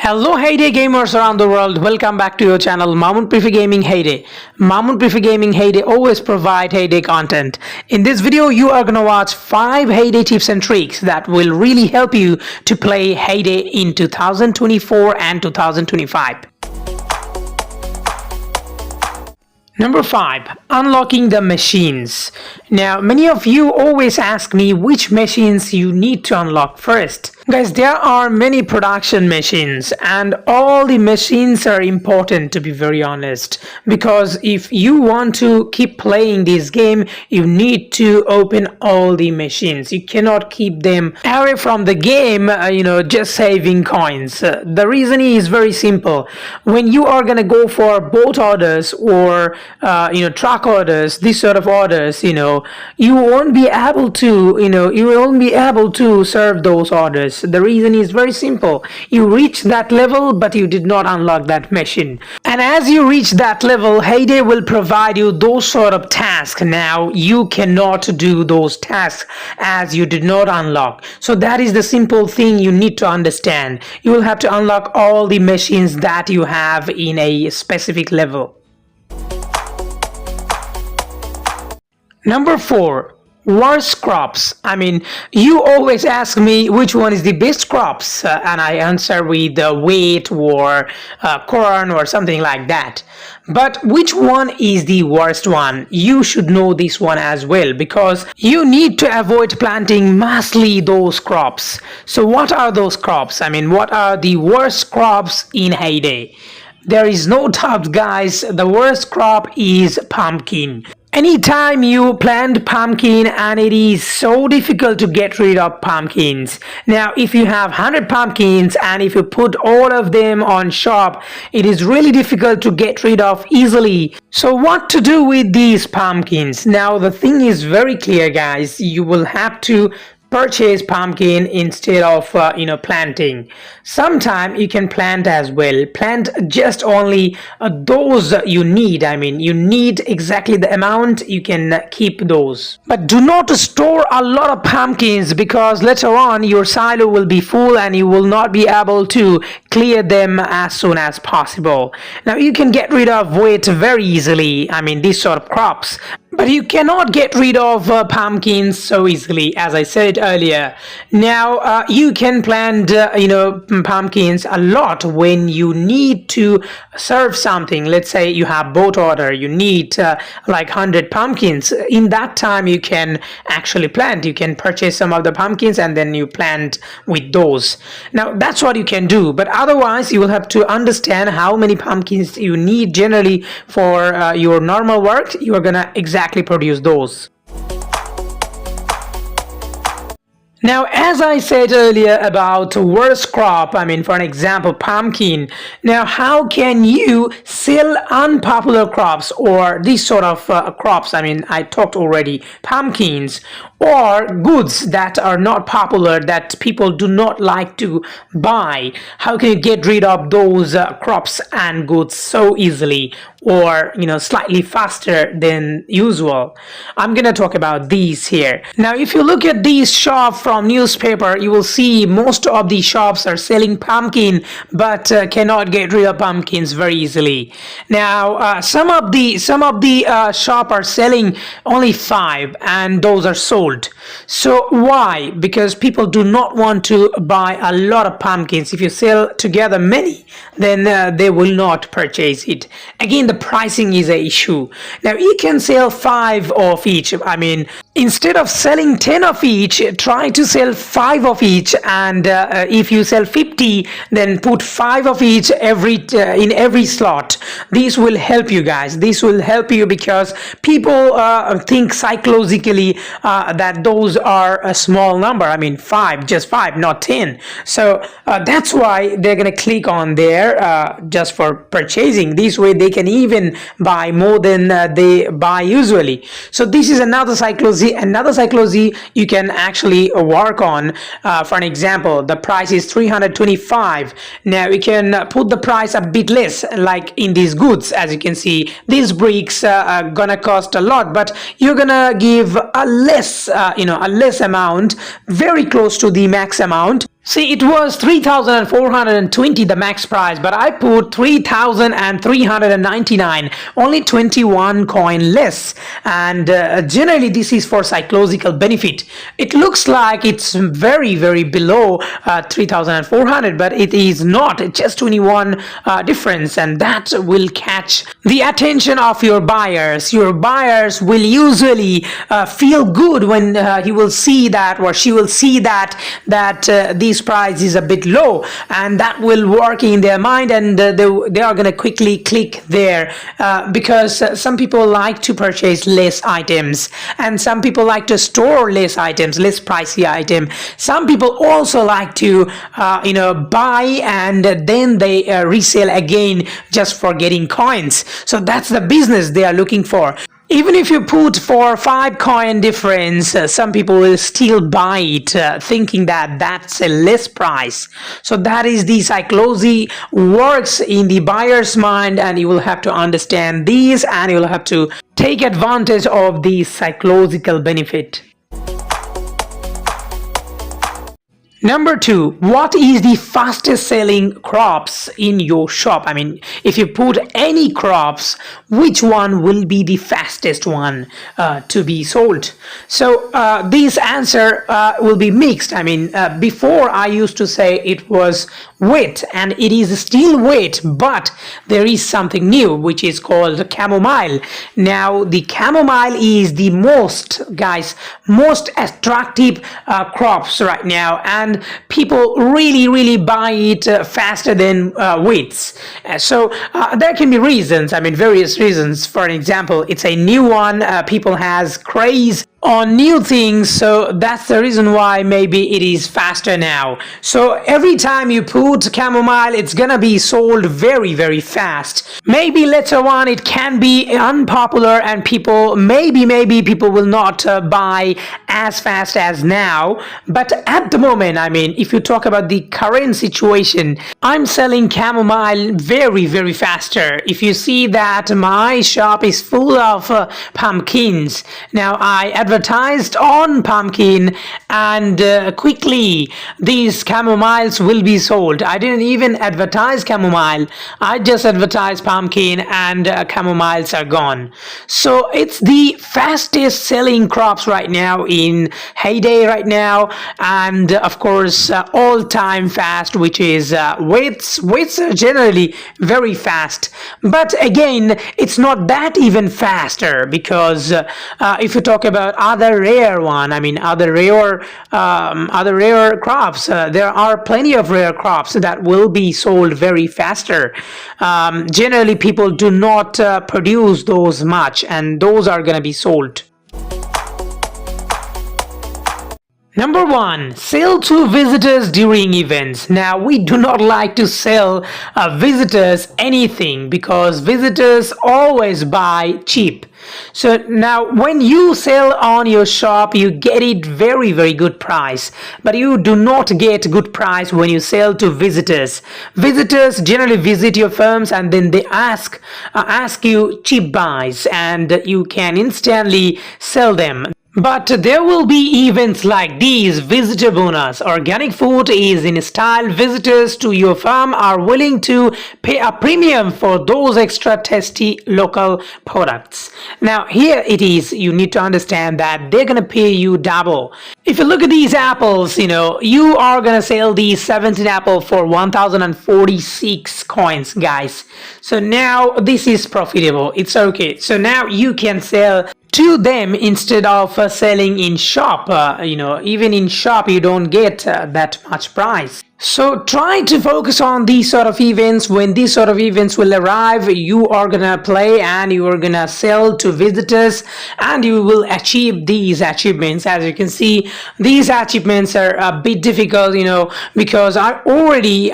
Hello Heyday gamers around the world, welcome back to your channel Mamun Prefer Gaming Heyday. Mamun Prefer Gaming Heyday always provide Heyday content. In this video you are gonna watch 5 Heyday tips and tricks that will really help you to play Heyday in 2024 and 2025. Number 5. Unlocking the machines. Now, many of you always ask me which machines you need to unlock first. Guys, there are many production machines and all the machines are important, to be very honest, because if you want to keep playing this game, you need to open all the machines. You cannot keep them away from the game, just saving coins. The reason is very simple. When you are gonna go for boat orders or truck orders, this sort of orders, you won't be able to serve those orders. The reason is very simple. You reach that level but you did not unlock that machine, and as you reach that level, Heyday will provide you those sort of tasks. Now you cannot do those tasks as you did not unlock. So that is the simple thing you need to understand. You will have to unlock all the machines that you have in a specific level. Number 4. Worst crops. You always ask me which one is the best crops, and I answer with wheat or corn or something like that. But which one is the worst one? You should know this one as well, because you need to avoid planting massively those crops. So what are those crops? What are the worst crops in Heyday? There is no doubt, guys, the worst crop is pumpkin. Anytime you plant pumpkin, and it is so difficult to get rid of pumpkins. Now if you have 100 pumpkins and if you put all of them on shop, it is really difficult to get rid of easily. So what to do with these pumpkins? Now the thing is very clear, guys. You will have to purchase pumpkin instead of planting. Sometime you can plant as well. Plant just only those you need. You need exactly the amount, you can keep those. But do not store a lot of pumpkins, because later on your silo will be full and you will not be able to clear them as soon as possible. Now you can get rid of wheat very easily, these sort of crops. But you cannot get rid of pumpkins so easily, as I said earlier. Now you can plant pumpkins a lot when you need to serve something. Let's say you have boat order, you need like 100 pumpkins. In that time you can actually plant. You can purchase some of the pumpkins and then you plant with those. Now that's what you can do, but otherwise you will have to understand how many pumpkins you need generally for your normal work. You are gonna exactly produce those. Now, as I said earlier about worst crop, for an example, pumpkin. Now, how can you sell unpopular crops or these sort of crops? I talked already, pumpkins or goods that are not popular, that people do not like to buy. How can you get rid of those crops and goods so easily, or slightly faster than usual? I'm gonna talk about these here. Now if you look at these shops from newspaper, you will see most of the shops are selling pumpkin but cannot get rid of pumpkins very easily. Now some of the shop are selling only 5 and those are sold. So why? Because people do not want to buy a lot of pumpkins. If you sell together many, then they will not purchase it. Again, the pricing is an issue. Now you can sell 5 of each. Instead of selling 10 of each, try to sell 5 of each, and if you sell 50, then put 5 of each in every slot. This will help you, guys. This will help you because people think psychologically that those are a small number. 5, just 5, not 10. So that's why they're gonna click on there just for purchasing. This way they can even buy more than they buy usually. So this is another psychology you can actually work on. For an example, the price is 325. Now you can put the price a bit less, like in these goods. As you can see, these bricks are gonna cost a lot, but you're gonna give a less amount, very close to the max amount. See, it was 3,420 the max price, but I put 3,399, only 21 coin less. And generally, this is for psychological benefit. It looks like it's very, very below 3,400, but it is not. It's just 21 difference, and that will catch the attention of your buyers. Your buyers will usually feel good when he will see that, or she will see that this price is a bit low, and that will work in their mind, and they are going to quickly click there because some people like to purchase less items, and some people like to store less items, less pricey item. Some people also like to buy and then they resell again just for getting coins. So that's the business they are looking for. Even if you put 4 or 5 coin difference, some people will still buy it, thinking that that's a less price. So that is the psychology works in the buyer's mind, and you will have to understand these, and you will have to take advantage of the psychological benefit. Number 2, what is the fastest selling crops in your shop? I mean, if you put any crops, which one will be the fastest one to be sold? So this answer will be mixed. I mean, before I used to say it was wheat, and it is still wheat, but there is something new which is called chamomile. Now the chamomile is the most attractive crops right now, and people really buy it faster than wheats. So there can be reasons, I mean various reasons. For an example, it's a new one, people has craze on new things, so that's the reason why maybe it is faster now. So every time you put chamomile, it's gonna be sold very fast. Maybe later on it can be unpopular, and maybe people will not buy as fast as now. But at the moment, I mean, if you talk about the current situation, I'm selling chamomile very faster. If you see that my shop is full of pumpkins. Now I advertised on pumpkin, and quickly these chamomiles will be sold. I didn't even advertise chamomile, I just advertised pumpkin, and chamomiles are gone. So it's the fastest selling crops right now, in heyday right now, and of course all time fast, which is wheats are generally very fast. But again, it's not that even faster, because if you talk about other rare one, I mean other rare crops, there are plenty of rare crops that will be sold very faster. Generally people do not produce those much, and those are going to be sold. Number 1, sell to visitors during events. Now, we do not like to sell visitors anything, because visitors always buy cheap. So now when you sell on your shop, you get it very good price, but you do not get good price when you sell to visitors. Visitors generally visit your firms, and then they ask you cheap buys, and you can instantly sell them. But there will be events like these: visitor bonus, organic food is in style, visitors to your farm are willing to pay a premium for those extra tasty local products. Now here it is, you need to understand that they're gonna pay you double. If you look at these apples, you are gonna sell these 17 apple for 1046 coins, guys. So now this is profitable, it's okay. So now you can sell to them instead of selling in shop. Even in shop you don't get that much price. So try to focus on these sort of events. When these sort of events will arrive, you are gonna play and you are gonna sell to visitors, and you will achieve these achievements. As you can see, these achievements are a bit difficult, because I already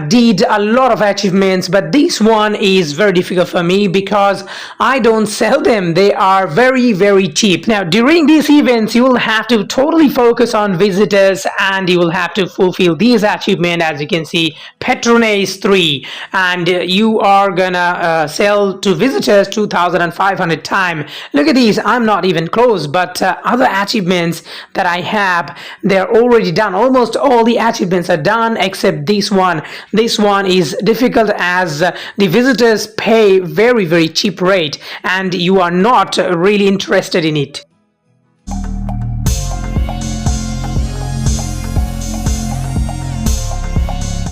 did a lot of achievements, but this one is very difficult for me because I don't sell them. They are very cheap. Now during these events, you will have to totally focus on visitors, and you will have to fulfill these achievements. As you can see, patronage 3, and you are gonna sell to visitors 2,500 times. Look at these, I'm not even close, but other achievements that I have, they're already done. Almost all the achievements are done except this one. This one is difficult as the visitors pay very cheap rate and you are not really interested in it.